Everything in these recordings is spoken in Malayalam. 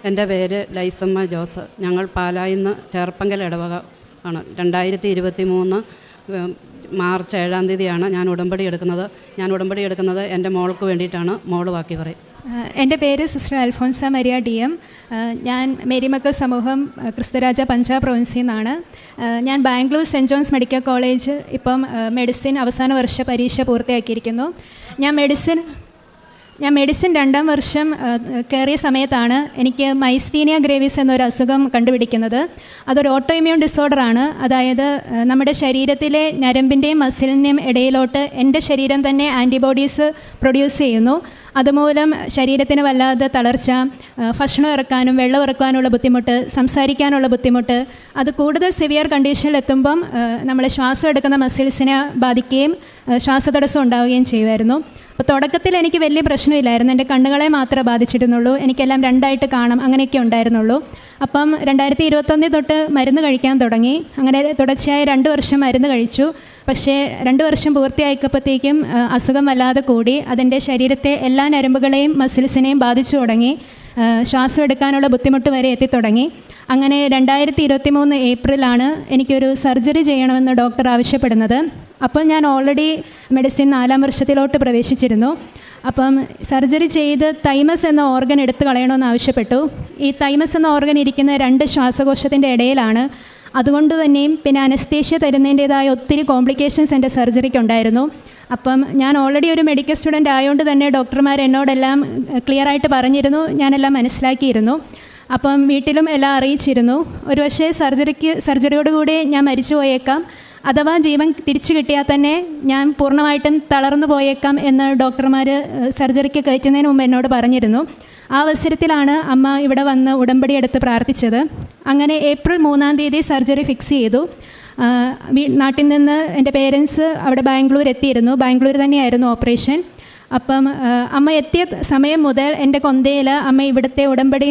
എൻ്റെ പേര് ലൈസമ്മ ജോസ്. ഞങ്ങൾ പാലായിൽ നിന്ന് ചേർപ്പങ്കൽ ഇടവക ആണ്. 2023 മാർച്ച് 7-ാം തീയതിയാണ് ഞാൻ ഉടമ്പടി എടുക്കുന്നത് എൻ്റെ മോൾക്ക് വേണ്ടിയിട്ടാണ്. മോള് ബാക്കി പറയും. എൻ്റെ പേര് സിസ്റ്റർ അൽഫോൻസ മരിയ DM. ഞാൻ മേരിമക്കൾ സമൂഹം ക്രിസ്തുരാജ പഞ്ചാബ് പ്രൊവിൻസിൽ നിന്നാണ്. ഞാൻ Bangalore Saint John's medical college ഇപ്പം മെഡിസിൻ അവസാന വർഷ പരീക്ഷ പൂർത്തിയാക്കിയിരിക്കുന്നു. ഞാൻ മെഡിസിൻ 2ാം വർഷം കയറിയ സമയത്താണ് എനിക്ക് മൈസ്തീനിയ ഗ്രേവിസ് എന്നൊരു അസുഖം കണ്ടുപിടിക്കുന്നത്. അതൊരു ഓട്ടോ ഇമ്മ്യൂൺ ഡിസോർഡറാണ്. അതായത് നമ്മുടെ ശരീരത്തിലെ ഞരമ്പിൻ്റെയും മസിലിൻ്റെയും ഇടയിലോട്ട് എൻ്റെ ശരീരം തന്നെ ആൻറ്റിബോഡീസ് പ്രൊഡ്യൂസ് ചെയ്യുന്നു. അതുമൂലം ശരീരത്തിന് വല്ലാതെ തളർച്ച, ഭക്ഷണം ഇറക്കാനും വെള്ളം ഇറക്കാനുള്ള ബുദ്ധിമുട്ട്, സംസാരിക്കാനുള്ള ബുദ്ധിമുട്ട്, അത് കൂടുതൽ സിവിയർ കണ്ടീഷനിലെത്തുമ്പം നമ്മളെ ശ്വാസം എടുക്കുന്ന മസിൽസിനെ ബാധിക്കുകയും ശ്വാസതടസ്സം ഉണ്ടാവുകയും ചെയ്യുമായിരുന്നു. അപ്പോൾ തുടക്കത്തിൽ എനിക്ക് വലിയ പ്രശ്നമില്ലായിരുന്നു. എൻ്റെ കണ്ണുകളെ മാത്രമേ ബാധിച്ചിരുന്നുള്ളൂ. എനിക്കെല്ലാം 2ആയിട്ട് കാണാം, അങ്ങനെയൊക്കെ ഉണ്ടായിരുന്നുള്ളൂ. അപ്പം 2021 തൊട്ട് മരുന്ന് കഴിക്കാൻ തുടങ്ങി. അങ്ങനെ തുടർച്ചയായി 2 വർഷം മരുന്ന് കഴിച്ചു. പക്ഷേ 2 വർഷം പൂർത്തിയായപ്പോഴത്തേക്കും അസുഖം വല്ലാതെ കൂടി. അതിൻ്റെ ശരീരത്തെ എല്ലാ ഞരമ്പുകളെയും മസിൽസിനെയും ബാധിച്ചു തുടങ്ങി. ശ്വാസം എടുക്കാനുള്ള ബുദ്ധിമുട്ട് വരെ എത്തിത്തുടങ്ങി. അങ്ങനെ 2023 ഏപ്രിലാണ് എനിക്കൊരു സർജറി ചെയ്യണമെന്ന് ഡോക്ടർ ആവശ്യപ്പെടുന്നത്. അപ്പോൾ ഞാൻ ഓൾറെഡി മെഡിസിൻ 4ാം വർഷത്തിലോട്ട് പ്രവേശിച്ചിരുന്നു. അപ്പം സർജറി ചെയ്ത് തൈമസ് എന്ന ഓർഗൻ എടുത്തു കളയണമെന്ന് ആവശ്യപ്പെട്ടു. ഈ തൈമസ് എന്ന ഓർഗൻ ഇരിക്കുന്ന 2 ശ്വാസകോശത്തിൻ്റെ ഇടയിലാണ്. അതുകൊണ്ട് തന്നെയും പിന്നെ അനസ്തേഷ്യ തരുന്നതിൻ്റേതായ ഒത്തിരി കോംപ്ലിക്കേഷൻസ് എൻ്റെ സർജറിക്ക് ഉണ്ടായിരുന്നു. അപ്പം ഞാൻ ഓൾറെഡി ഒരു മെഡിക്കൽ സ്റ്റുഡൻ്റ് ആയതുകൊണ്ട് തന്നെ ഡോക്ടർമാർ എന്നോടെല്ലാം ക്ലിയറായിട്ട് പറഞ്ഞിരുന്നു, ഞാനെല്ലാം മനസ്സിലാക്കിയിരുന്നു. അപ്പം വീട്ടിലും എല്ലാം അറിയിച്ചിരുന്നു. ഒരു പക്ഷേ സർജറിയോടുകൂടി ഞാൻ മരിച്ചു പോയേക്കാം, അഥവാ ജീവൻ തിരിച്ചു കിട്ടിയാൽ തന്നെ ഞാൻ പൂർണ്ണമായിട്ടും തളർന്നു പോയേക്കാം എന്ന് ഡോക്ടർമാർ സർജറിക്ക് കയറ്റുന്നതിന് മുമ്പ് എന്നോട് പറഞ്ഞിരുന്നു. ആ അവസരത്തിലാണ് അമ്മ ഇവിടെ വന്ന് ഉടമ്പടി എടുത്ത് പ്രാർത്ഥിച്ചത്. അങ്ങനെ ഏപ്രിൽ 3-ാം തീയതി സർജറി ഫിക്സ് ചെയ്തു. നാട്ടിൽ നിന്ന് എൻ്റെ പേരൻസ് അവിടെ ബാംഗ്ലൂർ എത്തിയിരുന്നു. ബാംഗ്ലൂർ തന്നെയായിരുന്നു ഓപ്പറേഷൻ. അപ്പം അമ്മ എത്തിയ സമയം മുതൽ എൻ്റെ കൊന്തയിൽ അമ്മ ഇവിടുത്തെ ഉടമ്പടി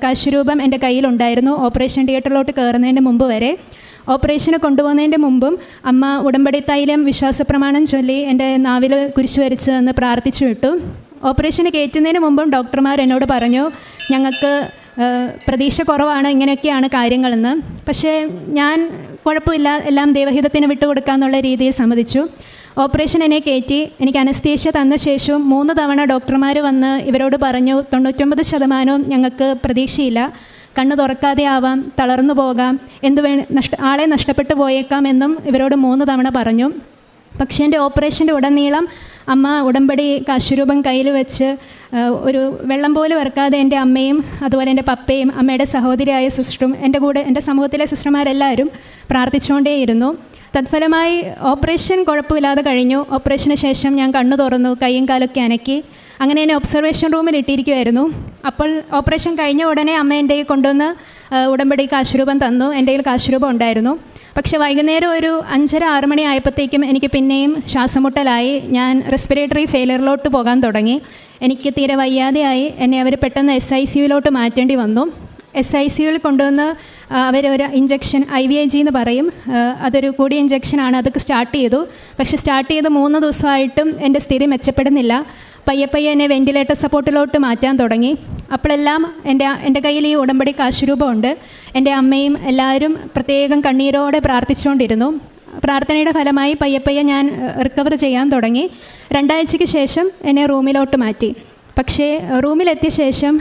കാശുരൂപം എൻ്റെ കയ്യിലുണ്ടായിരുന്നു. ഓപ്പറേഷൻ തിയേറ്ററിലോട്ട് കയറുന്നതിന് മുമ്പ് വരെ, ഓപ്പറേഷന് കൊണ്ടുപോകുന്നതിൻ്റെ മുമ്പും അമ്മ ഉടമ്പടി തൈലം വിശ്വാസപ്രമാണം ചൊല്ലി എൻ്റെ നാവിൽ കുരിശ് വരച്ച് എന്ന് പ്രാർത്ഥിച്ചു വിട്ടു. ഓപ്പറേഷന് കയറ്റുന്നതിന് മുമ്പും ഡോക്ടർമാർ എന്നോട് പറഞ്ഞു, ഞങ്ങൾക്ക് പ്രതീക്ഷ കുറവാണ്, ഇങ്ങനെയൊക്കെയാണ് കാര്യങ്ങളെന്ന്. പക്ഷേ ഞാൻ കുഴപ്പമില്ല, എല്ലാം ദൈവഹിതത്തിന് വിട്ടുകൊടുക്കാമെന്നുള്ള രീതിയിൽ സമ്മതിച്ചു. ഓപ്പറേഷൻ എന്നെ കയറ്റി. എനിക്ക് അനസ്തേഷ്യ തന്ന ശേഷവും 3 തവണ ഡോക്ടർമാർ വന്ന് ഇവരോട് പറഞ്ഞു, 99% ഞങ്ങൾക്ക് പ്രതീക്ഷയില്ല, കണ്ണ് തുറക്കാതെ ആവാം, തളർന്നു പോകാം, ആളെ നഷ്ടപ്പെട്ടു പോയേക്കാം എന്നും ഇവരോട് 3 തവണ പറഞ്ഞു. പക്ഷേ എൻ്റെ ഓപ്പറേഷൻ്റെ ഉടനീളം അമ്മ ഉടമ്പടി കാശുരൂപം കയ്യിൽ വെച്ച് ഒരു വെള്ളം പോലും ഇറക്കാതെ എൻ്റെ അമ്മയും അതുപോലെ എൻ്റെ പപ്പയും അമ്മയുടെ സഹോദരിയായ സിസ്റ്ററും എൻ്റെ കൂടെ എൻ്റെ സമൂഹത്തിലെ സിസ്റ്റർമാരെല്ലാവരും പ്രാർത്ഥിച്ചുകൊണ്ടേയിരുന്നു. തത്ഫലമായി ഓപ്പറേഷൻ കുഴപ്പമില്ലാതെ കഴിഞ്ഞു. ഓപ്പറേഷന് ശേഷം ഞാൻ കണ്ണു തുറന്നു, കൈയും കാലൊക്കെ അനക്കി. അങ്ങനെ എന്നെ ഒബ്സർവേഷൻ റൂമിൽ ഇട്ടിരിക്കുമായിരുന്നു. അപ്പോൾ ഓപ്പറേഷൻ കഴിഞ്ഞ ഉടനെ അമ്മ എൻ്റെ കൊണ്ടുവന്ന് ഉടമ്പടി കാശുരൂപം തന്നു. എൻ്റെ കയ്യിൽ കാശുരൂപം ഉണ്ടായിരുന്നു. പക്ഷെ വൈകുന്നേരം ഒരു 5:30-6 മണി ആയപ്പോഴത്തേക്കും എനിക്ക് പിന്നെയും ശ്വാസമുട്ടലായി. ഞാൻ റെസ്പിറേറ്ററി ഫെയിലിയറിലോട്ട് പോകാൻ തുടങ്ങി. എനിക്ക് തീരെ വയ്യാതെയായി. എന്നെ അവർ പെട്ടെന്ന് SICUവിലോട്ട് മാറ്റേണ്ടി വന്നു. SICUവിൽ കൊണ്ടുവന്ന് അവരൊരു ഇഞ്ചക്ഷൻ IVIG എന്ന് പറയും, അതൊരു കൂടിയ ഇഞ്ചക്ഷനാണ്. അതൊക്കെ സ്റ്റാർട്ട് ചെയ്തു. പക്ഷെ സ്റ്റാർട്ട് ചെയ്ത് 3 ദിവസമായിട്ടും എൻ്റെ സ്ഥിതി മെച്ചപ്പെടുന്നില്ല. പയ്യെ എന്നെ വെൻറ്റിലേറ്റർ സപ്പോർട്ടിലോട്ട് മാറ്റാൻ തുടങ്ങി. അപ്പോഴെല്ലാം എൻ്റെ കയ്യിൽ ഈ ഉടമ്പടി കാശുരൂപമുണ്ട്. എൻ്റെ അമ്മയും എല്ലാവരും പ്രത്യേകം കണ്ണീരോടെ പ്രാർത്ഥിച്ചുകൊണ്ടിരുന്നു. പ്രാർത്ഥനയുടെ ഫലമായി പയ്യെ ഞാൻ റിക്കവർ ചെയ്യാൻ തുടങ്ങി. 2 ആഴ്ചയ്ക്ക് ശേഷം എന്നെ റൂമിലോട്ട് മാറ്റി. പക്ഷേ റൂമിലെത്തിയ ശേഷം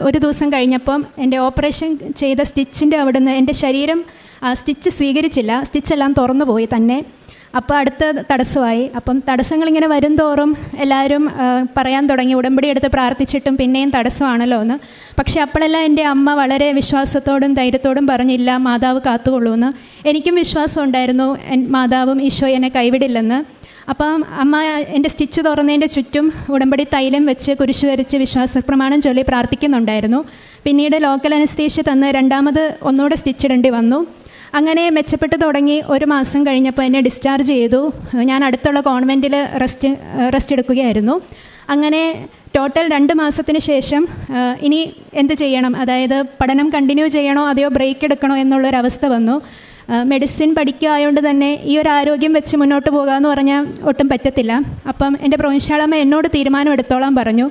ഒരു ദിവസം കഴിഞ്ഞപ്പം എൻ്റെ ഓപ്പറേഷൻ ചെയ്ത സ്റ്റിച്ചിൻ്റെ അവിടുന്ന് എൻ്റെ ശരീരം സ്റ്റിച്ച് സ്വീകരിച്ചില്ല. സ്റ്റിച്ചെല്ലാം തുറന്നു പോയി തന്നെ. അപ്പോൾ അടുത്ത തടസ്സമായി. അപ്പം തടസ്സങ്ങളിങ്ങനെ വരും തോറും എല്ലാവരും പറയാൻ തുടങ്ങി, ഉടമ്പടി എടുത്ത് പ്രാർത്ഥിച്ചിട്ടും പിന്നെയും തടസ്സമാണല്ലോ എന്ന്. പക്ഷേ അപ്പോഴെല്ലാം എൻ്റെ അമ്മ വളരെ വിശ്വാസത്തോടും ധൈര്യത്തോടും പറഞ്ഞില്ല, മാതാവ് കാത്തുകൊള്ളൂന്ന്. എനിക്കും വിശ്വാസം ഉണ്ടായിരുന്നു, മാതാവും ഈശോ എന്നെ കൈവിടില്ലെന്ന്. അപ്പം അമ്മ എൻ്റെ സ്റ്റിച്ച് തുറന്നതിൻ്റെ ചുറ്റും ഉടമ്പടി തൈലം വെച്ച് കുരിശ് വരച്ച് വിശ്വാസപ്രമാണം ചൊല്ലി പ്രാർത്ഥിക്കുന്നുണ്ടായിരുന്നു. പിന്നീട് ലോക്കൽ അനസ്തേഷ്യ തന്ന് 2ാമത് ഒന്നുകൂടെ സ്റ്റിച്ചിടേണ്ടി വന്നു. അങ്ങനെ മെച്ചപ്പെട്ട് തുടങ്ങി. 1 മാസം കഴിഞ്ഞപ്പോൾ എന്നെ ഡിസ്ചാർജ് ചെയ്തു. ഞാൻ അടുത്തുള്ള കോൺവെൻറ്റിൽ റെസ്റ്റ് എടുക്കുകയായിരുന്നു. അങ്ങനെ ടോട്ടൽ 2 മാസത്തിന് ശേഷം ഇനി എന്ത് ചെയ്യണം, അതായത് പഠനം കണ്ടിന്യൂ ചെയ്യണോ അതെയോ ബ്രേക്ക് എടുക്കണോ എന്നുള്ളൊരവസ്ഥ വന്നു. മെഡിസിൻ പഠിക്കുകയായതുകൊണ്ട് തന്നെ ഈ ഒരു ആരോഗ്യം വെച്ച് മുന്നോട്ട് പോകാമെന്ന് പറഞ്ഞാൽ ഒട്ടും പറ്റത്തില്ല. അപ്പം എൻ്റെ പ്രൊവിൻഷ്യാളമ്മ എന്നോട് തീരുമാനം എടുത്തോളാൻ പറഞ്ഞു.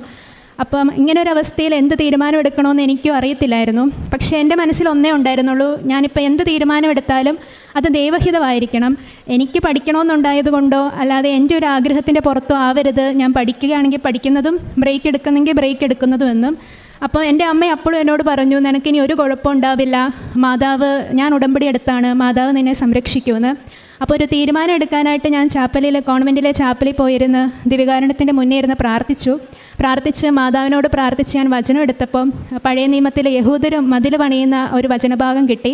അപ്പം ഇങ്ങനൊരവസ്ഥയിൽ എന്ത് തീരുമാനം എടുക്കണമെന്ന് എനിക്കും അറിയത്തില്ലായിരുന്നു. പക്ഷേ എൻ്റെ മനസ്സിൽ ഒന്നേ ഉണ്ടായിരുന്നുള്ളൂ, ഞാനിപ്പോൾ എന്ത് തീരുമാനം എടുത്താലും അത് ദൈവഹിതമായിരിക്കണം. എനിക്ക് പഠിക്കണമെന്നുണ്ടായത് കൊണ്ടോ അല്ലാതെ എൻ്റെ ഒരു ആഗ്രഹത്തിൻ്റെ പുറത്തോ ആവരുത്. ഞാൻ പഠിക്കുകയാണെങ്കിൽ പഠിക്കുന്നതും ബ്രേക്ക് എടുക്കുന്നെങ്കിൽ ബ്രേക്ക് എടുക്കുന്നതും എന്നും. അപ്പോൾ എൻ്റെ അമ്മ അപ്പോഴും എന്നോട് പറഞ്ഞു, നിനക്കിനി ഒരു കുഴപ്പം ഉണ്ടാവില്ല, മാതാവ്, ഞാൻ ഉടമ്പടി എടുത്താണ്, മാതാവ് നിന്നെ സംരക്ഷിക്കുമെന്ന്. അപ്പോൾ ഒരു തീരുമാനം എടുക്കാനായിട്ട് ഞാൻ കോൺവെൻറ്റിലെ ചാപ്പലിൽ പോയിരുന്ന് ദിവ്യകാരുണ്യത്തിൻ്റെ മുന്നേ ഇരുന്ന് പ്രാർത്ഥിച്ച് മാതാവിനോട് പ്രാർത്ഥിച്ച് ഞാൻ വചനം എടുത്തപ്പം പഴയ നിയമത്തിലെ യഹൂദരും മതിൽ പണിയുന്ന ഒരു വചനഭാഗം കിട്ടി.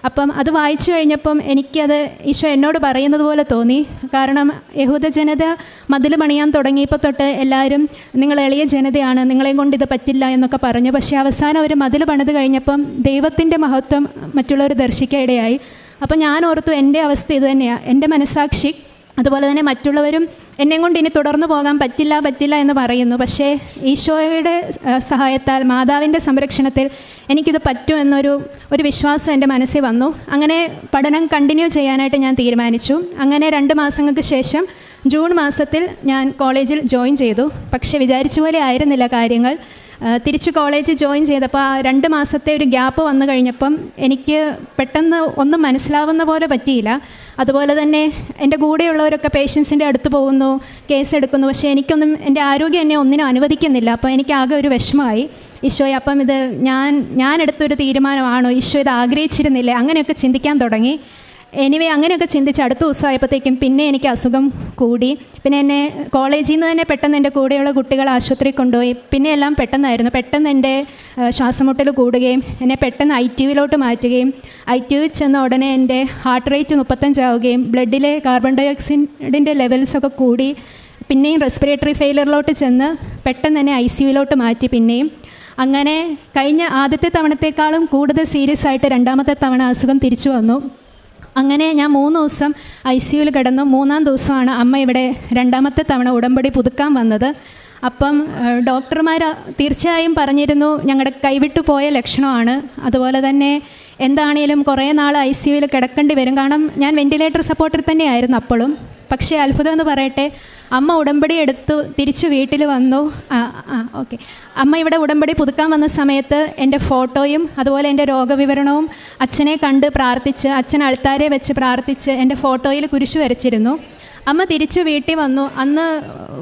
അപ്പം അത് വായിച്ചു കഴിഞ്ഞപ്പം എനിക്കത് ഈശോ എന്നോട് പറയുന്നത് പോലെ തോന്നി. കാരണം യഹൂദ ജനത മതിൽ പണിയാൻ തുടങ്ങിയപ്പോൾ തൊട്ട് എല്ലാവരും നിങ്ങൾ എളിയ ജനതയാണ്, നിങ്ങളെയും കൊണ്ട് ഇത് പറ്റില്ല എന്നൊക്കെ പറഞ്ഞു. പക്ഷേ അവസാനം ഒരു മതിൽ പണിത് കഴിഞ്ഞപ്പം ദൈവത്തിൻ്റെ മഹത്വം മറ്റുള്ളവർ ദർശിക്കാനിടയായി. അപ്പം ഞാൻ ഓർത്തു, എൻ്റെ അവസ്ഥ ഇത് തന്നെയാണ്. എൻ്റെ മനസ്സാക്ഷി അതുപോലെ തന്നെ മറ്റുള്ളവരും എന്നെ കൊണ്ട് ഇനി തുടർന്നു പോകാൻ പറ്റില്ല എന്ന് പറയുന്നു. പക്ഷേ ഈശോയുടെ സഹായത്താൽ, മാതാവിൻ്റെ സംരക്ഷണത്തിൽ എനിക്കിത് പറ്റുമെന്നൊരു വിശ്വാസം എൻ്റെ മനസ്സിൽ വന്നു. അങ്ങനെ പഠനം കണ്ടിന്യൂ ചെയ്യാനായിട്ട് ഞാൻ തീരുമാനിച്ചു. അങ്ങനെ 2 മാസങ്ങൾക്ക് ശേഷം ജൂൺ മാസത്തിൽ ഞാൻ കോളേജിൽ ജോയിൻ ചെയ്തു. പക്ഷേ വിചാരിച്ച പോലെ ആയിരുന്നില്ല കാര്യങ്ങൾ. തിരിച്ച് കോളേജ് ജോയിൻ ചെയ്തപ്പോൾ ആ 2 മാസത്തെ ഒരു ഗ്യാപ്പ് വന്നു കഴിഞ്ഞപ്പം എനിക്ക് പെട്ടെന്ന് ഒന്നും മനസ്സിലാവുന്ന പോലെ പറ്റിയില്ല. അതുപോലെ തന്നെ എൻ്റെ കൂടെയുള്ളവരൊക്കെ പേഷ്യൻസിൻ്റെ അടുത്ത് പോകുന്നു, കേസ് എടുക്കുന്നു. പക്ഷേ എനിക്കൊന്നും, എൻ്റെ ആരോഗ്യം എന്നെ ഒന്നിനും അനുവദിക്കുന്നില്ല. അപ്പോൾ എനിക്കാകെ ഒരു വിഷമമായി. ഈശോയെ, അപ്പം ഇത് ഞാൻ എടുത്തൊരു തീരുമാനമാണോ, ഈശോ ഇത് ആഗ്രഹിച്ചിരുന്നില്ലേ, അങ്ങനെയൊക്കെ ചിന്തിക്കാൻ തുടങ്ങി. എനിവേ അങ്ങനെയൊക്കെ ചിന്തിച്ച് അടുത്ത ദിവസമായപ്പോഴത്തേക്കും പിന്നെ എനിക്ക് അസുഖം കൂടി. പിന്നെ എന്നെ കോളേജിൽ നിന്ന് തന്നെ പെട്ടെന്ന് എൻ്റെ കൂടെയുള്ള കുട്ടികൾ ആശുപത്രിയിൽ കൊണ്ടുപോയി. പിന്നെ എല്ലാം പെട്ടെന്നായിരുന്നു. പെട്ടെന്ന് എൻ്റെ ശ്വാസമുട്ടൽ കൂടുകയും എന്നെ പെട്ടെന്ന് ITUവിലോട്ട് മാറ്റുകയും ITUവിൽ ചെന്ന ഉടനെ എൻ്റെ ഹാർട്ട് റേറ്റ് 35 ആവുകയും ബ്ലഡിലെ കാർബൺ ഡൈ ഓക്സൈഡിൻ്റെ ലെവൽസൊക്കെ കൂടി. പിന്നെയും റെസ്പിറേറ്ററി ഫെയിലിയറിലോട്ട് ചെന്ന് പെട്ടെന്ന് തന്നെ ICUവിലോട്ട് മാറ്റി. പിന്നെയും അങ്ങനെ കഴിഞ്ഞ ആദ്യത്തെ തവണത്തേക്കാളും കൂടുതൽ സീരിയസ് ആയിട്ട് 2ാമത്തെ തവണ അസുഖം തിരിച്ചു വന്നു. അങ്ങനെ ഞാൻ 3 ദിവസം ICUവിൽ കിടന്നു. 3-ാം ദിവസമാണ് അമ്മ ഇവിടെ 2ാമത്തെ തവണ ഉടമ്പടി പുതുക്കാൻ വന്നത്. അപ്പം ഡോക്ടർമാർ തീർച്ചയായും പറഞ്ഞിരുന്നു, ഞങ്ങളുടെ കൈവിട്ടു പോയ ലക്ഷണമാണ്, അതുപോലെ തന്നെ എന്താണേലും കുറേ നാൾ ICUവിൽ കിടക്കേണ്ടി വരും. കാരണം ഞാൻ വെൻറ്റിലേറ്റർ സപ്പോർട്ടിൽ തന്നെയായിരുന്നു അപ്പോഴും. പക്ഷേ അത്ഭുതം എന്ന് പറയട്ടെ, അമ്മ ഉടമ്പടി എടുത്തു തിരിച്ച് വീട്ടിൽ വന്നു. ഓക്കെ, അമ്മ ഇവിടെ ഉടമ്പടി പുതുക്കാൻ വന്ന സമയത്ത് എൻ്റെ ഫോട്ടോയും അതുപോലെ എൻ്റെ രോഗവിവരണവും അച്ഛനെ കണ്ട് പ്രാർത്ഥിച്ച്, അച്ഛൻ അൾത്താരെ വെച്ച് പ്രാർത്ഥിച്ച് എൻ്റെ ഫോട്ടോയിൽ കുരിശ് വരച്ചിരുന്നു. അമ്മ തിരിച്ച് വീട്ടിൽ വന്നു. അന്ന്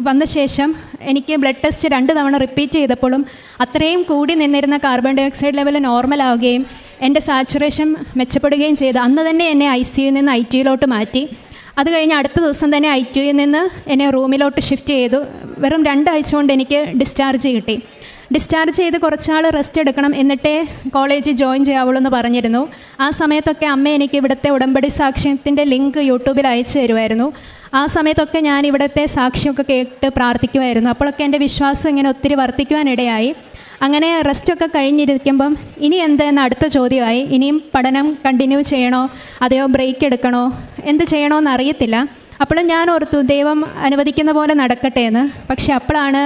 വന്ന ശേഷം എനിക്ക് ബ്ലഡ് ടെസ്റ്റ് 2 തവണ റിപ്പീറ്റ് ചെയ്തപ്പോഴും അത്രയും കൂടി നിന്നിരുന്ന കാർബൺ ഡൈ ഓക്സൈഡ് ലെവൽ നോർമലാവുകയും എൻ്റെ സാച്ചുറേഷൻ മെച്ചപ്പെടുകയും ചെയ്തു. അന്ന് തന്നെ എന്നെ ICUവിൽ നിന്ന് ITUവിലോട്ട് മാറ്റി. അത് കഴിഞ്ഞ് അടുത്ത ദിവസം തന്നെ ITUവിൽ നിന്ന് എന്നെ റൂമിലോട്ട് ഷിഫ്റ്റ് ചെയ്തു. വെറും 2 ആഴ്ച കൊണ്ട് എനിക്ക് ഡിസ്ചാർജ് കിട്ടി. ഡിസ്ചാർജ് ചെയ്ത് കുറച്ചാൾ റെസ്റ്റ് എടുക്കണം, എന്നിട്ടേ കോളേജിൽ ജോയിൻ ചെയ്യാവുള്ളൂ എന്ന് പറഞ്ഞിരുന്നു. ആ സമയത്തൊക്കെ അമ്മ എനിക്ക് ഇവിടുത്തെ ഉടമ്പടി സാക്ഷ്യത്തിൻ്റെ ലിങ്ക് യൂട്യൂബിൽ അയച്ചു തരുമായിരുന്നു. ആ സമയത്തൊക്കെ ഞാൻ ഇവിടുത്തെ സാക്ഷ്യമൊക്കെ കേട്ട് പ്രാർത്ഥിക്കുമായിരുന്നു. അപ്പോഴൊക്കെ എൻ്റെ വിശ്വാസം ഇങ്ങനെ ഒത്തിരി വർദ്ധിക്കുവാനിടയായി. അങ്ങനെ റെസ്റ്റൊക്കെ കഴിഞ്ഞിരിക്കുമ്പം ഇനി എന്തെന്ന് അടുത്ത ചോദ്യമായി. ഇനിയും പഠനം കണ്ടിന്യൂ ചെയ്യണോ അതെയോ ബ്രേക്ക് എടുക്കണോ, എന്ത് ചെയ്യണമെന്ന് അറിയത്തില്ല. അപ്പോഴും ഞാൻ ഓർത്തു, ദൈവം അനുവദിക്കുന്ന പോലെ നടക്കട്ടെ എന്ന്. പക്ഷെ അപ്പോഴാണ്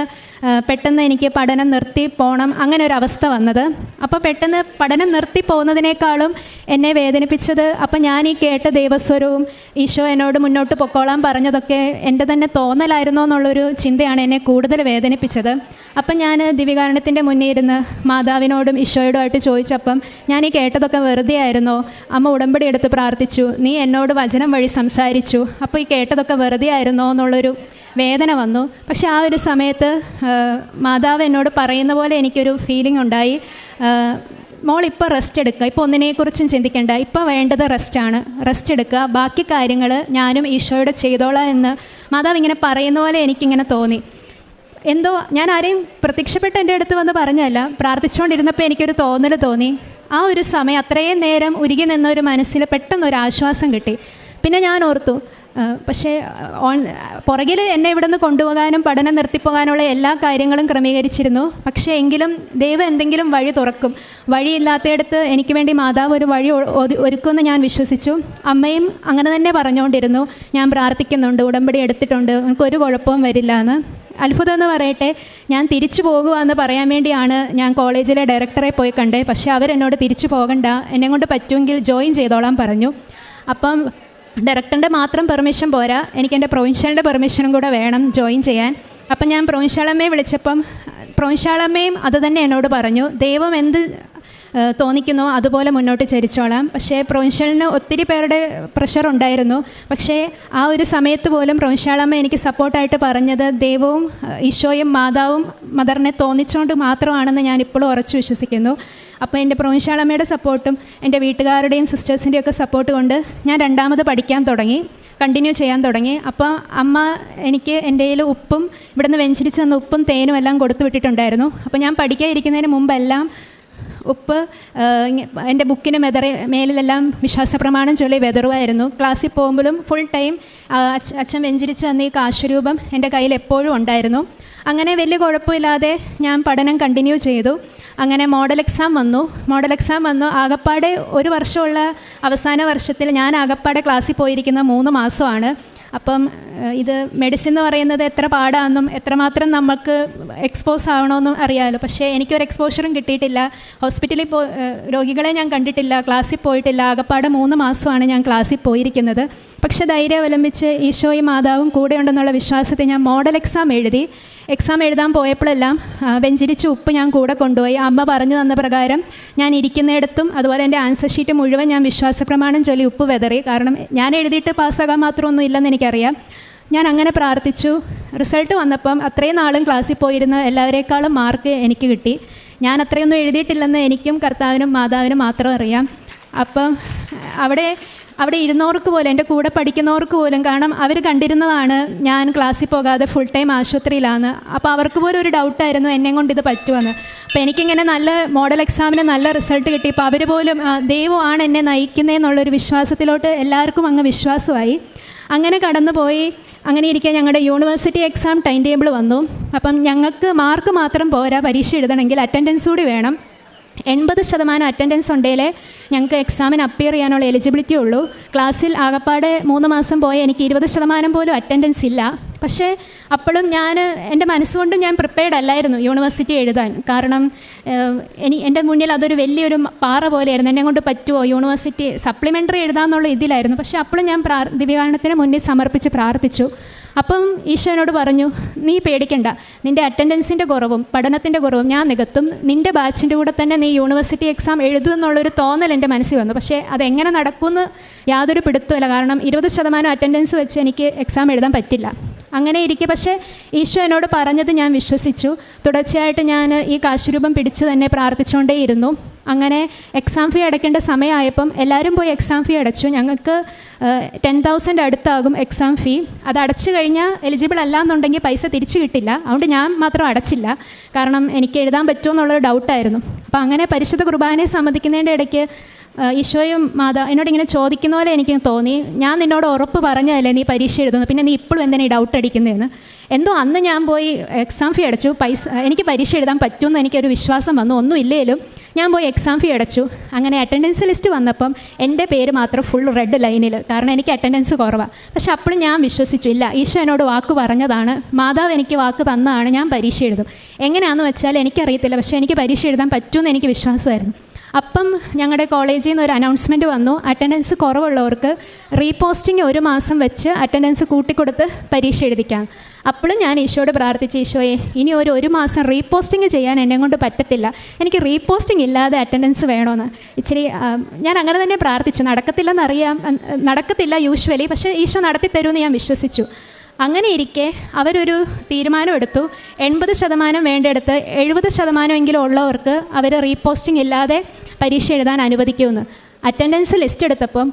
പെട്ടെന്ന് എനിക്ക് പഠനം നിർത്തി പോകണം അങ്ങനെ ഒരു അവസ്ഥ വന്നത്. അപ്പോൾ പെട്ടെന്ന് പഠനം നിർത്തി പോകുന്നതിനേക്കാളും എന്നെ വേദനിപ്പിച്ചത്, അപ്പം ഞാൻ ഈ കേട്ട ദൈവസ്വരവും ഈശോ എന്നോട് മുന്നോട്ട് പൊക്കോളാൻ പറഞ്ഞതൊക്കെ എൻ്റെ തന്നെ തോന്നലായിരുന്നോ എന്നുള്ളൊരു ചിന്തയാണ് എന്നെ കൂടുതൽ വേദനിപ്പിച്ചത്. അപ്പം ഞാൻ ദിവ്യകാരുണ്യത്തിൻ്റെ മുന്നിൽ ഇരുന്ന് മാതാവിനോടും ഈശോയോടുമായിട്ട് ചോദിച്ചപ്പം, ഞാൻ ഈ കേട്ടതൊക്കെ വെറുതെ ആയിരുന്നോ? അമ്മ ഉടമ്പടി എടുത്ത് പ്രാർത്ഥിച്ചു, നീ എന്നോട് വചനം വഴി സംസാരിച്ചു, അപ്പോൾ ഈ കേട്ടതൊക്കെ വെറുതെ ആയിരുന്നോ എന്നുള്ളൊരു വേദന വന്നു. പക്ഷെ ആ ഒരു സമയത്ത് മാതാവ് എന്നോട് പറയുന്ന പോലെ എനിക്കൊരു ഫീലിംഗ് ഉണ്ടായി. മോൾ ഇപ്പോൾ റെസ്റ്റ് എടുക്കുക, ഇപ്പോൾ ഒന്നിനെക്കുറിച്ചും ചിന്തിക്കേണ്ട, ഇപ്പോൾ വേണ്ടത് റെസ്റ്റാണ്, റെസ്റ്റ് എടുക്കുക, ബാക്കി കാര്യങ്ങൾ ഞാനും ഈശോയോടെ ചെയ്തോളാം എന്ന് മാതാവ് ഇങ്ങനെ പറയുന്ന പോലെ എനിക്കിങ്ങനെ തോന്നി. എന്തോ ഞാൻ ആരെയും പ്രത്യക്ഷപ്പെട്ട് എൻ്റെ അടുത്ത് വന്ന് പറഞ്ഞതല്ല, പ്രാർത്ഥിച്ചുകൊണ്ടിരുന്നപ്പോൾ എനിക്കൊരു തോന്നൽ തോന്നി. ആ ഒരു സമയം അത്രയും നേരം ഉരുകി നിന്നൊരു മനസ്സിൽ പെട്ടെന്നൊരു ആശ്വാസം കിട്ടി. പിന്നെ ഞാൻ ഓർത്തു, പക്ഷേ പുറകിൽ എന്നെ ഇവിടെ നിന്ന് കൊണ്ടുപോകാനും പഠനം നിർത്തിപ്പോകാനുള്ള എല്ലാ കാര്യങ്ങളും ക്രമീകരിച്ചിരുന്നു. പക്ഷേ എങ്കിലും ദൈവം എന്തെങ്കിലും വഴി തുറക്കും, വഴിയില്ലാത്തയിടത്ത് എനിക്ക് വേണ്ടി മാതാവ് ഒരു വഴി ഒരുക്കുമെന്ന് ഞാൻ വിശ്വസിച്ചു. അമ്മയും അങ്ങനെ തന്നെ പറഞ്ഞുകൊണ്ടിരുന്നു, ഞാൻ പ്രാർത്ഥിക്കുന്നുണ്ട്, ഉടമ്പടി എടുത്തിട്ടുണ്ട്, എനിക്കൊരു കുഴപ്പവും വരില്ല എന്ന്. അത്ഭുതം എന്ന് പറയട്ടെ, ഞാൻ തിരിച്ചു പോകുക എന്ന് പറയാൻ വേണ്ടിയാണ് ഞാൻ കോളേജിലെ ഡയറക്ടറെ പോയി കണ്ടേ. പക്ഷേ അവരെന്നോട് തിരിച്ചു പോകണ്ട, എന്നെ കൊണ്ട് പറ്റുമെങ്കിൽ ജോയിൻ ചെയ്തോളാൻ പറഞ്ഞു. അപ്പം ഡയറക്ടറിൻ്റെ മാത്രം പെർമിഷൻ പോരാ, എനിക്ക് എൻ്റെ പ്രൊവിൻഷ്യലിൻ്റെ പെർമിഷനും കൂടെ വേണം ജോയിൻ ചെയ്യാൻ. അപ്പം ഞാൻ പ്രൊവിൻഷ്യൽ അമ്മയെ വിളിച്ചപ്പം പ്രൊവിൻഷ്യാളമ്മയും അത് തന്നെ എന്നോട് പറഞ്ഞു, ദൈവം എന്ത് തോന്നിക്കുന്നോ അതുപോലെ മുന്നോട്ട് ചരിച്ചോളാം. പക്ഷേ പ്രൊവിൻഷ്യലിന് ഒത്തിരി പേരുടെ പ്രഷർ ഉണ്ടായിരുന്നു. പക്ഷേ ആ ഒരു സമയത്ത് പോലും പ്രൊവിൻഷ്യാളമ്മ എനിക്ക് സപ്പോർട്ടായിട്ട് പറഞ്ഞത് ദൈവവും ഈശോയും മാതാവും മദറിനെ തോന്നിച്ചുകൊണ്ട് മാത്രമാണെന്ന് ഞാൻ ഇപ്പോഴും ഉറച്ചു വിശ്വസിക്കുന്നു. അപ്പോൾ എൻ്റെ പ്രൊവിൻഷ്യാളമ്മയുടെ സപ്പോർട്ടും എൻ്റെ വീട്ടുകാരുടെയും സിസ്റ്റേഴ്സിൻ്റെയും ഒക്കെ സപ്പോർട്ട് കൊണ്ട് ഞാൻ രണ്ടാമത് പഠിക്കാൻ തുടങ്ങി, കണ്ടിന്യൂ ചെയ്യാൻ തുടങ്ങി. അപ്പോൾ അമ്മ എനിക്ക് എൻ്റെ കയ്യിൽ ഉപ്പും ഇവിടുന്ന് വെഞ്ചരിച്ച് തന്ന ഉപ്പും തേനും എല്ലാം കൊടുത്തു വിട്ടിട്ടുണ്ടായിരുന്നു. അപ്പോൾ ഞാൻ പഠിക്കാതിരിക്കുന്നതിന് മുമ്പെല്ലാം ഉപ്പ് എൻ്റെ ബുക്കിന് മേലിലെല്ലാം വിശ്വാസപ്രമാണം ചൊല്ലി വെതറുമായിരുന്നു. ക്ലാസ്സിൽ പോകുമ്പോഴും ഫുൾ ടൈം അച്ഛൻ വെഞ്ചരിച്ച് തന്ന ഈ കാശുരൂപം എൻ്റെ കയ്യിൽ എപ്പോഴും ഉണ്ടായിരുന്നു. അങ്ങനെ വലിയ കുഴപ്പമില്ലാതെ ഞാൻ പഠനം കണ്ടിന്യൂ ചെയ്തു. അങ്ങനെ മോഡൽ എക്സാം വന്നു. ആകപ്പാടെ ഒരു വർഷമുള്ള അവസാന വർഷത്തിൽ ഞാൻ ആകപ്പാടെ ക്ലാസ്സിൽ പോയിരിക്കുന്ന 3 മാസമാണ്. അപ്പം ഇത് മെഡിസിൻ എന്ന് പറയുന്നത് എത്ര പാടാണെന്നും എത്രമാത്രം നമുക്ക് എക്സ്പോസ് ആവണമെന്നും അറിയാമല്ലോ. പക്ഷേ എനിക്കൊരു എക്സ്പോഷറും കിട്ടിയിട്ടില്ല. ഹോസ്പിറ്റലിൽ രോഗികളെ ഞാൻ കണ്ടിട്ടില്ല, ക്ലാസ്സിൽ പോയിട്ടില്ല. ആകപ്പാടെ 3 മാസമാണ് ഞാൻ ക്ലാസ്സിൽ പോയിരിക്കുന്നത്. പക്ഷേ ധൈര്യം അവലംബിച്ച് ഈശോയും മാതാവും കൂടെ ഉണ്ടെന്നുള്ള വിശ്വാസത്തിൽ ഞാൻ മോഡൽ എക്സാം എഴുതാൻ പോയപ്പോഴെല്ലാം വെഞ്ചരിച്ച് ഉപ്പ് ഞാൻ കൂടെ കൊണ്ടുപോയി. അമ്മ പറഞ്ഞു തന്ന പ്രകാരം ഞാൻ ഇരിക്കുന്നിടത്തും അതുപോലെ എൻ്റെ ആൻസർ ഷീറ്റ് മുഴുവൻ ഞാൻ വിശ്വാസപ്രമാണം ചൊല്ലി ഉപ്പ് വെതറി. കാരണം ഞാൻ എഴുതിയിട്ട് പാസ്സാകാൻ മാത്രമൊന്നും ഇല്ലെന്ന് എനിക്കറിയാം. ഞാൻ അങ്ങനെ പ്രാർത്ഥിച്ചു. റിസൾട്ട് വന്നപ്പം അത്രയും നാളും ക്ലാസ്സിൽ പോയിരുന്ന എല്ലാവരേക്കാളും മാർക്ക് എനിക്ക് കിട്ടി. ഞാൻ അത്രയൊന്നും എഴുതിയിട്ടില്ലെന്ന് എനിക്കും കർത്താവിനും മാതാവിനും മാത്രം അറിയാം. അപ്പം അവിടെ ഇരുന്നവർക്ക് പോലും, എൻ്റെ കൂടെ പഠിക്കുന്നവർക്ക് പോലും, കാരണം അവർ കണ്ടിരുന്നതാണ് ഞാൻ ക്ലാസ്സിൽ പോകാതെ ഫുൾ ടൈം ആശുപത്രിയിലാണ്. അപ്പോൾ അവർക്ക് പോലും ഒരു ഡൗട്ടായിരുന്നു എന്നെ കൊണ്ട് ഇത് പറ്റുമെന്ന്. അപ്പോൾ എനിക്കിങ്ങനെ നല്ല മോഡൽ എക്സാമിന് നല്ല റിസൾട്ട് കിട്ടിയപ്പോൾ അവർ പോലും ദൈവമാണ് എന്നെ നയിക്കുന്നതെന്നുള്ളൊരു വിശ്വാസത്തിലോട്ട് എല്ലാവർക്കും അങ്ങ് വിശ്വാസമായി. അങ്ങനെ കടന്നുപോയി. അങ്ങനെ ഇരിക്കാൻ ഞങ്ങളുടെ യൂണിവേഴ്സിറ്റി എക്സാം ടൈം ടേബിൾ വന്നു. അപ്പം ഞങ്ങൾക്ക് മാർക്ക് മാത്രം പോരാ, പരീക്ഷ എഴുതണമെങ്കിൽ അറ്റൻഡൻസ് കൂടി വേണം. 80% അറ്റൻഡൻസ് ഉണ്ടെങ്കിലേ ഞങ്ങൾക്ക് എക്സാമിന് അപ്പിയർ ചെയ്യാനുള്ള എലിജിബിലിറ്റി ഉള്ളൂ. ക്ലാസ്സിൽ ആകപ്പാടെ 3 മാസം പോയ എനിക്ക് 20% പോലും അറ്റൻഡൻസ് ഇല്ല. പക്ഷേ അപ്പോഴും എൻ്റെ മനസ്സുകൊണ്ടും ഞാൻ പ്രിപ്പയർഡ് അല്ലായിരുന്നു യൂണിവേഴ്സിറ്റി എഴുതാൻ. കാരണം എൻ്റെ മുന്നിൽ അതൊരു വലിയൊരു പാറ പോലെയായിരുന്നു. എന്നെ കൊണ്ട് പറ്റുമോ യൂണിവേഴ്സിറ്റി സപ്ലിമെൻ്ററി എഴുതാമെന്നുള്ള ഇതിലായിരുന്നു. പക്ഷേ അപ്പോഴും ഞാൻ ദിവ്യകാരുണ്യത്തിന് മുന്നിൽ സമർപ്പിച്ച് പ്രാർത്ഥിച്ചു. അപ്പം ഈശോനോട് പറഞ്ഞു, നീ പേടിക്കണ്ട, നിൻ്റെ അറ്റൻഡൻസിൻ്റെ കുറവും പഠനത്തിൻ്റെ കുറവും ഞാൻ നികത്തും. നിൻ്റെ ബാച്ചിൻ്റെ കൂടെ തന്നെ നീ യൂണിവേഴ്സിറ്റി എക്സാം എഴുതുമെന്നുള്ളൊരു തോന്നൽ എൻ്റെ മനസ്സിൽ വന്നു. പക്ഷേ അതെങ്ങനെ നടക്കുമെന്ന് യാതൊരു പിടുത്തമില്ല. കാരണം 20% അറ്റൻഡൻസ് വെച്ച് എനിക്ക് എക്സാം എഴുതാൻ പറ്റില്ല. അങ്ങനെ ഇരിക്കെ പക്ഷേ ഈശോ എന്നോട് പറഞ്ഞത് ഞാൻ വിശ്വസിച്ചു. തുടർച്ചയായിട്ട് ഞാൻ ഈ കാശുരൂപം പിടിച്ച് തന്നെ പ്രാർത്ഥിച്ചുകൊണ്ടേയിരുന്നു. അങ്ങനെ എക്സാം ഫീ അടയ്ക്കേണ്ട സമയമായപ്പം എല്ലാവരും പോയി എക്സാം ഫീ അടച്ചു. ഞങ്ങൾക്ക് 10,000 അടുത്താകും എക്സാം ഫീ. അത് അടച്ചു കഴിഞ്ഞാൽ എലിജിബിൾ അല്ല എന്നുണ്ടെങ്കിൽ പൈസ തിരിച്ചു കിട്ടില്ല. അതുകൊണ്ട് ഞാൻ മാത്രം അടച്ചില്ല. കാരണം എനിക്ക് എഴുതാൻ പറ്റുമോ എന്നുള്ളൊരു ഡൗട്ടായിരുന്നു. അപ്പോൾ അങ്ങനെ പരിശുദ്ധ കുർബാനയെ സംബന്ധിക്കുന്നതിൻ്റെ ഇടയ്ക്ക് ഈശോയും എന്നോട് ഇങ്ങനെ ചോദിക്കുന്ന പോലെ എനിക്ക് തോന്നി, ഞാൻ നിന്നോട് ഉറപ്പ് പറഞ്ഞതല്ലേ നീ പരീക്ഷ എഴുതുന്നു, പിന്നെ നീ ഇപ്പോഴും എന്തിനാ ഈ ഡൗട്ട് അടിക്കുന്നതെന്ന്. എന്തോ അന്ന് ഞാൻ പോയി എക്സാം ഫീ അടച്ചു. എനിക്ക് പരീക്ഷ എഴുതാൻ പറ്റുമെന്ന് എനിക്കൊരു വിശ്വാസം വന്നു. ഒന്നും ഇല്ലേലും ഞാൻ പോയി എക്സാം ഫീ അടച്ചു. അങ്ങനെ അറ്റൻഡൻസ് ലിസ്റ്റ് വന്നപ്പം എൻ്റെ പേര് മാത്രം ഫുൾ റെഡ് ലൈനിൽ. കാരണം എനിക്ക് അറ്റൻഡൻസ് കുറവാണ്. പക്ഷെ അപ്പോഴും ഞാൻ വിശ്വസിച്ചു, ഇല്ല, ഈശോ എന്നോട് വാക്ക് പറഞ്ഞതാണ്, മാതാവ് എനിക്ക് വാക്ക് തന്നതാണ്, ഞാൻ പരീക്ഷ എഴുതും. എങ്ങനെയാണെന്ന് വെച്ചാൽ എനിക്കറിയത്തില്ല, പക്ഷേ എനിക്ക് പരീക്ഷ എഴുതാൻ പറ്റുമെന്ന് എനിക്ക് വിശ്വാസമായിരുന്നു. അപ്പം ഞങ്ങളുടെ കോളേജിൽ നിന്ന് ഒരു അനൗൺസ്മെൻറ്റ് വന്നു, അറ്റൻഡൻസ് കുറവുള്ളവർക്ക് റീപോസ്റ്റിംഗ് 1 മാസം വെച്ച് അറ്റൻഡൻസ് കൂട്ടിക്കൊടുത്ത് പരീക്ഷ എഴുതിക്കാം. അപ്പോഴും ഞാൻ ഈശോയോട് പ്രാർത്ഥിച്ചു, ഈശോയെ ഇനി ഒരു മാസം റീപോസ്റ്റിംഗ് ചെയ്യാൻ എന്നെ കൊണ്ട് പറ്റത്തില്ല, എനിക്ക് റീപോസ്റ്റിംഗ് ഇല്ലാതെ അറ്റൻഡൻസ് വേണമെന്ന്. ഇച്ചിരി ഞാൻ അങ്ങനെ തന്നെ പ്രാർത്ഥിച്ചു. നടക്കത്തില്ല യൂഷ്വലി, പക്ഷേ ഈശോ നടത്തി തരുമെന്ന് ഞാൻ വിശ്വസിച്ചു. അങ്ങനെ ഇരിക്കെ അവരൊരു തീരുമാനമെടുത്തു, 80% വേണ്ടിയെടുത്ത് 70% ഉള്ളവർക്ക് അവർ റീപോസ്റ്റിംഗ് ഇല്ലാതെ പരീക്ഷ എഴുതാൻ അനുവദിക്കുമെന്ന്. അറ്റൻഡൻസ് ലിസ്റ്റ് എടുത്തപ്പം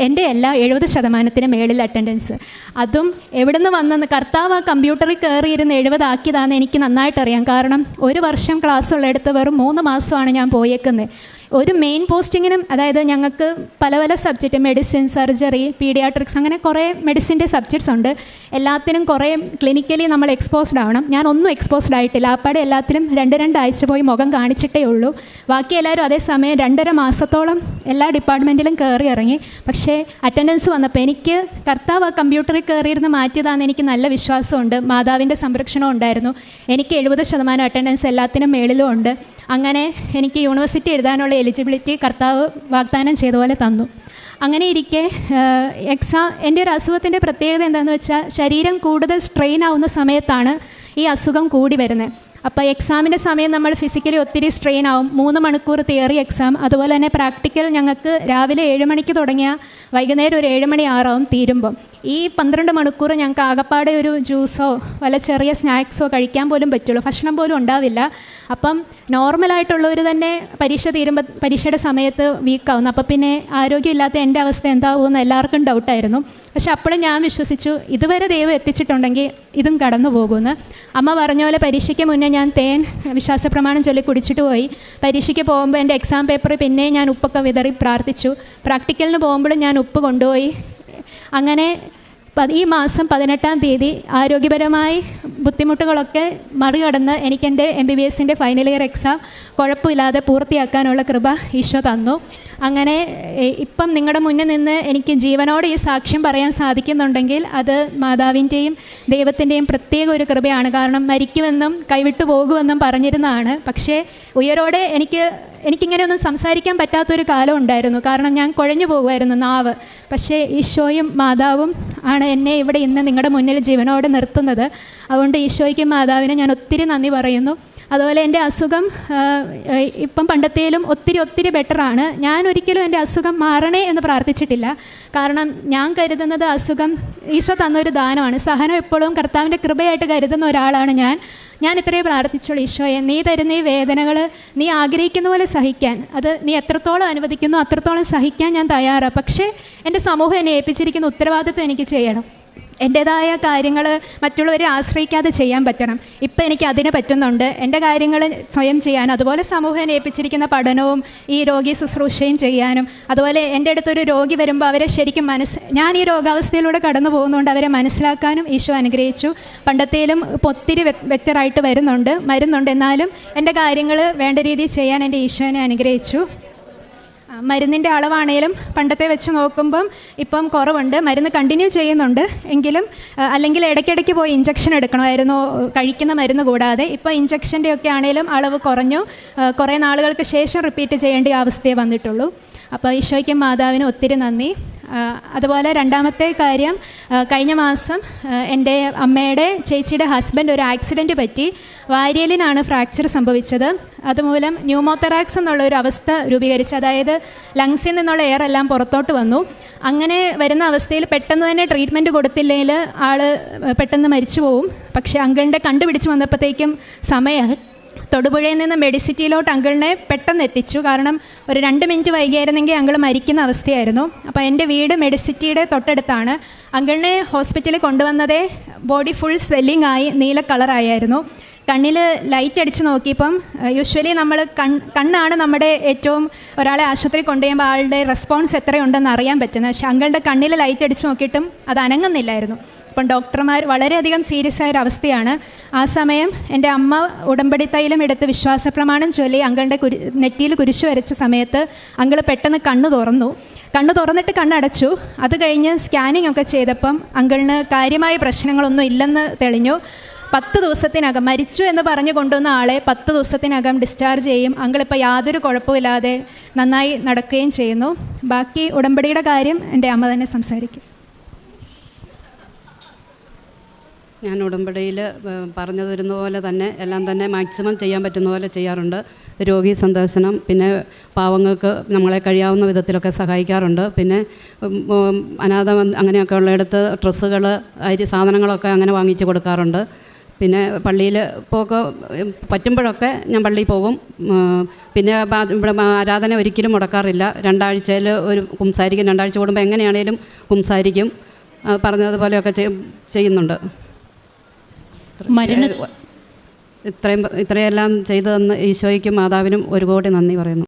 എൻ്റെ എല്ലാ 70% മേളിൽ അറ്റൻഡൻസ്. അതും എവിടെ നിന്ന് വന്നെന്ന്, കർത്താവ് ആ കമ്പ്യൂട്ടറിൽ കയറിയിരുന്ന് 70 ആക്കിയതാണെന്ന് എനിക്ക് നന്നായിട്ടറിയാം. കാരണം 1 വർഷം ക്ലാസ് ഉള്ളിടത്ത് വെറും 3 മാസമാണ് ഞാൻ പോയേക്കുന്നത്. ഒരു മെയിൻ പോസ്റ്റിങ്ങിനും, അതായത് ഞങ്ങൾക്ക് പല സബ്ജക്റ്റ്, മെഡിസിൻ, സർജറി, പീഡിയാട്രിക്സ്, അങ്ങനെ കുറേ മെഡിസിൻ്റെ സബ്ജക്ട്സ് ഉണ്ട്. എല്ലാത്തിനും കുറേ ക്ലിനിക്കലി നമ്മൾ എക്സ്പോസ്ഡ് ആവണം. ഞാനൊന്നും എക്സ്പോസ്ഡ് ആയിട്ടില്ല. ആപ്പാടെ എല്ലാത്തിനും 2 ആഴ്ച പോയി മുഖം കാണിച്ചിട്ടേ ഉള്ളൂ. ബാക്കി എല്ലാവരും അതേസമയം 2.5 മാസത്തോളം എല്ലാ ഡിപ്പാർട്ട്മെൻറ്റിലും കയറി ഇറങ്ങി. പക്ഷേ അറ്റൻഡൻസ് വന്നപ്പോൾ എനിക്ക് കർത്താവ് ആ കമ്പ്യൂട്ടറിൽ കയറിയിരുന്ന് മാറ്റിയതാണെന്ന് എനിക്ക് നല്ല വിശ്വാസമുണ്ട്. മാതാവിൻ്റെ സംരക്ഷണം ഉണ്ടായിരുന്നു. എനിക്ക് 70% അറ്റൻഡൻസ് എല്ലാത്തിനും മേളിലും ഉണ്ട്. അങ്ങനെ എനിക്ക് യൂണിവേഴ്സിറ്റി എഴുതാനുള്ള എലിജിബിലിറ്റി കർത്താവ് വാഗ്ദാനം ചെയ്ത പോലെ തന്നു. അങ്ങനെ ഇരിക്കെ എൻ്റെ ഒരു അസുഖത്തിൻ്റെ പ്രത്യേകത എന്താണെന്ന് വെച്ചാൽ, ശരീരം കൂടുതൽ സ്ട്രെയിൻ ആവുന്ന സമയത്താണ് ഈ അസുഖം കൂടി വരുന്നത്. അപ്പോൾ എക്സാമിൻ്റെ സമയം നമ്മൾ ഫിസിക്കലി ഒത്തിരി സ്ട്രെയിൻ ആവും. 3 മണിക്കൂർ തിയറി എക്സാം, അതുപോലെ തന്നെ പ്രാക്ടിക്കൽ ഞങ്ങൾക്ക് രാവിലെ 7 മണിക്ക് തുടങ്ങിയ വൈകുന്നേരം ഒരു 7 മണി 6 ആവും തീരുമ്പം. ഈ 12 മണിക്കൂർ ഞങ്ങൾക്ക് ആകപ്പാടെ ഒരു ജ്യൂസോ വല്ല ചെറിയ സ്നാക്സോ കഴിക്കാൻ പോലും പറ്റുള്ളൂ, ഭക്ഷണം പോലും ഉണ്ടാവില്ല. അപ്പം നോർമലായിട്ടുള്ളവർ തന്നെ പരീക്ഷയുടെ സമയത്ത് വീക്കാവുന്നു. അപ്പോൾ പിന്നെ ആരോഗ്യമില്ലാത്ത എൻ്റെ അവസ്ഥ എന്താവുമെന്ന് എല്ലാവർക്കും ഡൗട്ടായിരുന്നു. പക്ഷെ അപ്പോഴും ഞാൻ വിശ്വസിച്ചു, ഇതുവരെ ദൈവം എത്തിച്ചിട്ടുണ്ടെങ്കിൽ ഇതും കടന്നു പോകുമെന്ന്. അമ്മ പറഞ്ഞ പോലെ പരീക്ഷയ്ക്ക് മുന്നേ ഞാൻ തേൻ വിശ്വാസപ്രമാണം ചൊല്ലി കുടിച്ചിട്ട് പോയി. പരീക്ഷയ്ക്ക് പോകുമ്പോൾ എൻ്റെ എക്സാം പേപ്പർ പിന്നെ ഞാൻ ഉപ്പൊക്കെ വിതറി പ്രാർത്ഥിച്ചു. പ്രാക്ടിക്കലിന് പോകുമ്പോഴും ഞാൻ ഉപ്പ് കൊണ്ടുപോയി. അങ്ങനെ ഈ മാസം 18-ാം തീയതി ആരോഗ്യപരമായി ബുദ്ധിമുട്ടുകളൊക്കെ മറികടന്ന് എനിക്കെൻ്റെ MBBSൻ്റെ ഫൈനൽ ഇയർ എക്സാം കുഴപ്പമില്ലാതെ പൂർത്തിയാക്കാനുള്ള കൃപ ഈശോ തന്നു. അങ്ങനെ ഇപ്പം നിങ്ങളുടെ മുന്നിൽ നിന്ന് എനിക്ക് ജീവനോടെ ഈ സാക്ഷ്യം പറയാൻ സാധിക്കുന്നുണ്ടെങ്കിൽ അത് മാതാവിൻ്റെയും ദൈവത്തിൻ്റെയും പ്രത്യേക ഒരു കൃപയാണ്. കാരണം മരിക്കുമെന്നും കൈവിട്ടു പോകുമെന്നും പറഞ്ഞിരുന്നതാണ്. പക്ഷേ ഉയരോടെ എനിക്കിങ്ങനെയൊന്നും സംസാരിക്കാൻ പറ്റാത്തൊരു കാലം ഉണ്ടായിരുന്നു. കാരണം ഞാൻ കുഴഞ്ഞു പോകുമായിരുന്നു നാവ്. പക്ഷേ ഈശോയും മാതാവും ആണ് എന്നെ ഇവിടെ ഇന്ന് നിങ്ങളുടെ മുന്നിൽ ജീവനോടെ നിർത്തുന്നത്. അതുകൊണ്ട് ഈശോയ്ക്കും മാതാവിനും ഞാൻ ഒത്തിരി നന്ദി പറയുന്നു. അതുപോലെ എൻ്റെ അസുഖം ഇപ്പം പണ്ടത്തേലും ഒത്തിരി ബെറ്ററാണ്. ഞാൻ ഒരിക്കലും എൻ്റെ അസുഖം മാറണേ എന്ന് പ്രാർത്ഥിച്ചിട്ടില്ല. കാരണം ഞാൻ കരുതുന്നത് അസുഖം ഈശോ തന്നൊരു ദാനമാണ്. സഹനം എപ്പോഴും കർത്താവിൻ്റെ കൃപയായിട്ട് കരുതുന്ന ഒരാളാണ് ഞാൻ ഇത്രയും പ്രാർത്ഥിച്ചോളൂ, ഈശോയെ നീ തരുന്ന ഈ വേദനകൾ നീ ആഗ്രഹിക്കുന്ന പോലെ സഹിക്കാൻ, അത് നീ എത്രത്തോളം അനുവദിക്കുന്നു അത്രത്തോളം സഹിക്കാൻ ഞാൻ തയ്യാറാണ്. പക്ഷേ എൻ്റെ സമൂഹം എന്നെ ഏൽപ്പിച്ചിരിക്കുന്ന ഉത്തരവാദിത്വം എനിക്ക് ചെയ്യണം. എൻ്റേതായ കാര്യങ്ങൾ മറ്റുള്ളവരെ ആശ്രയിക്കാതെ ചെയ്യാൻ പറ്റണം. ഇപ്പം എനിക്ക് അതിന് പറ്റുന്നുണ്ട്. എൻ്റെ കാര്യങ്ങൾ സ്വയം ചെയ്യാനും, അതുപോലെ സമൂഹം ഏൽപ്പിച്ചിരിക്കുന്ന പഠനവും ഈ രോഗി ശുശ്രൂഷയും ചെയ്യാനും, അതുപോലെ എൻ്റെ അടുത്തൊരു രോഗി വരുമ്പോൾ അവരെ ശരിക്കും ഞാൻ ഈ രോഗാവസ്ഥയിലൂടെ കടന്നു പോകുന്നതുകൊണ്ട് അവരെ മനസ്സിലാക്കാനും ഈശോ അനുഗ്രഹിച്ചു. പണ്ടത്തേലും ഇപ്പോൾ ഒത്തിരി ബെറ്ററായിട്ട് വരുന്നുണ്ട്. എന്നാലും എൻ്റെ കാര്യങ്ങൾ വേണ്ട രീതിയിൽ ചെയ്യാൻ എൻ്റെ ഈശോനെ അനുഗ്രഹിച്ചു. മരുന്നിൻ്റെ അളവാണേലും പണ്ടത്തെ വെച്ച് നോക്കുമ്പം ഇപ്പം കുറവുണ്ട്. മരുന്ന് കണ്ടിന്യൂ ചെയ്യുന്നുണ്ട് എങ്കിലും, അല്ലെങ്കിൽ ഇടയ്ക്കിടയ്ക്ക് പോയി ഇഞ്ചക്ഷൻ എടുക്കണമായിരുന്നു കഴിക്കുന്ന മരുന്ന് കൂടാതെ. ഇപ്പോൾ ഇഞ്ചക്ഷൻ്റെ ഒക്കെ ആണേലും അളവ് കുറഞ്ഞു. കുറേ നാളുകൾക്ക് ശേഷം റിപ്പീറ്റ് ചെയ്യേണ്ട അവസ്ഥയെ വന്നിട്ടുള്ളൂ. അപ്പോൾ ഈശോയ്ക്കും മാതാവിനും ഒത്തിരി നന്ദി. അതുപോലെ രണ്ടാമത്തെ കാര്യം, കഴിഞ്ഞ മാസം എൻ്റെ അമ്മയുടെ ചേച്ചിയുടെ ഹസ്ബൻഡ് ഒരു ആക്സിഡൻറ്റ് പറ്റി. വാരിയലിനാണ് ഫ്രാക്ചർ സംഭവിച്ചത്. അതുമൂലം ന്യൂമോതെറാക്സ് എന്നുള്ളൊരു അവസ്ഥ രൂപീകരിച്ചു. അതായത് ലങ്സിൽ നിന്നുള്ള എയർ എല്ലാം പുറത്തോട്ട് വന്നു. അങ്ങനെ വരുന്ന അവസ്ഥയിൽ പെട്ടെന്ന് തന്നെ ട്രീറ്റ്മെൻറ്റ് കൊടുത്തില്ലെങ്കിൽ ആൾ പെട്ടെന്ന് മരിച്ചു പോവും. പക്ഷേ അങ്കിളിൻ്റെ കണ്ടുപിടിച്ച് വന്നപ്പോഴത്തേക്കും സമയം തൊടുപുഴയിൽ നിന്ന് മെഡിസിറ്റിയിലോട്ട് അങ്കിളിനെ പെട്ടെന്ന് എത്തിച്ചു. കാരണം ഒരു 2 മിനിറ്റ് വൈകിയായിരുന്നെങ്കിൽ അങ്കിൾ മരിക്കുന്ന അവസ്ഥയായിരുന്നു. അപ്പോൾ എൻ്റെ വീട് മെഡിസിറ്റിയുടെ തൊട്ടടുത്താണ്. അങ്കിളിനെ ഹോസ്പിറ്റലിൽ കൊണ്ടുവന്നതേ ബോഡി ഫുൾ സ്വെല്ലിംഗ് ആയി നീല കളറായിരുന്നു. കണ്ണിൽ ലൈറ്റ് അടിച്ച് നോക്കിയപ്പം യൂഷ്വലി നമ്മൾ കണ്ണാണ് നമ്മുടെ ഏറ്റവും ഒരാളെ ആശുപത്രി കൊണ്ടുപോകുമ്പോൾ ആളുടെ റെസ്പോൺസ് എത്രയുണ്ടെന്ന് അറിയാൻ പറ്റുന്നത്. പക്ഷേ അങ്കിളുടെ കണ്ണിൽ ലൈറ്റ് അടിച്ച് നോക്കിയിട്ടും അത് അനങ്ങുന്നില്ലായിരുന്നു. അപ്പം ഡോക്ടർമാർ വളരെയധികം സീരിയസ് ആയൊരവസ്ഥയാണ്. ആ സമയം എൻ്റെ അമ്മ ഉടമ്പടി തൈലം എടുത്ത് വിശ്വാസപ്രമാണം ചൊല്ലി അങ്കിളുടെ നെറ്റിയിൽ കുരിശ് വരച്ച സമയത്ത് അങ്കിൾ പെട്ടെന്ന് കണ്ണ് തുറന്നിട്ട് കണ്ണടച്ചു. അത് കഴിഞ്ഞ് സ്കാനിങ് ഒക്കെ ചെയ്തപ്പം അങ്കിളിന് കാര്യമായ പ്രശ്നങ്ങളൊന്നും ഇല്ലെന്ന് തെളിഞ്ഞു. 10 ദിവസത്തിനകം മരിച്ചു എന്ന് പറഞ്ഞു കൊണ്ടുവന്ന ആളെ 10 ദിവസത്തിനകം ഡിസ്ചാർജ് ചെയ്യും. അങ്കിളിപ്പോൾ യാതൊരു കുഴപ്പമില്ലാതെ നന്നായി നടക്കുകയും ചെയ്യുന്നു. ബാക്കി ഉടമ്പടിയുടെ കാര്യം എൻ്റെ അമ്മ തന്നെ സംസാരിക്കും. ഞാൻ ഉടമ്പടിയിൽ പറഞ്ഞു തരുന്ന പോലെ തന്നെ എല്ലാം തന്നെ മാക്സിമം ചെയ്യാൻ പറ്റുന്ന പോലെ ചെയ്യാറുണ്ട്. രോഗി സന്ദർശനം, പിന്നെ പാവങ്ങൾക്ക് നമ്മളെ കഴിയാവുന്ന വിധത്തിലൊക്കെ സഹായിക്കാറുണ്ട്. പിന്നെ അനാഥ അങ്ങനെയൊക്കെ ഉള്ളിടത്ത് ഡ്രസ്സുകൾ, അരി സാധനങ്ങളൊക്കെ അങ്ങനെ വാങ്ങിച്ച് കൊടുക്കാറുണ്ട്. പിന്നെ പള്ളിയിൽ പോക്ക് പറ്റുമ്പോഴൊക്കെ ഞാൻ പള്ളിയിൽ പോകും. പിന്നെ ഇവിടെ ആരാധന ഒരിക്കലും മുടക്കാറില്ല. 2 ആഴ്ചയിൽ ഒരു കുംസാരിക്കും. 2 ആഴ്ച കൂടുമ്പോൾ എങ്ങനെയാണേലും കുംസാരിക്കും. പറഞ്ഞതുപോലെയൊക്കെ ചെയ്യുന്നുണ്ട്. ഇത്രയെല്ലാം ചെയ്തു തന്ന് ഈശോയ്ക്കും മാതാവിനും 1 കോടി നന്ദി പറയുന്നു.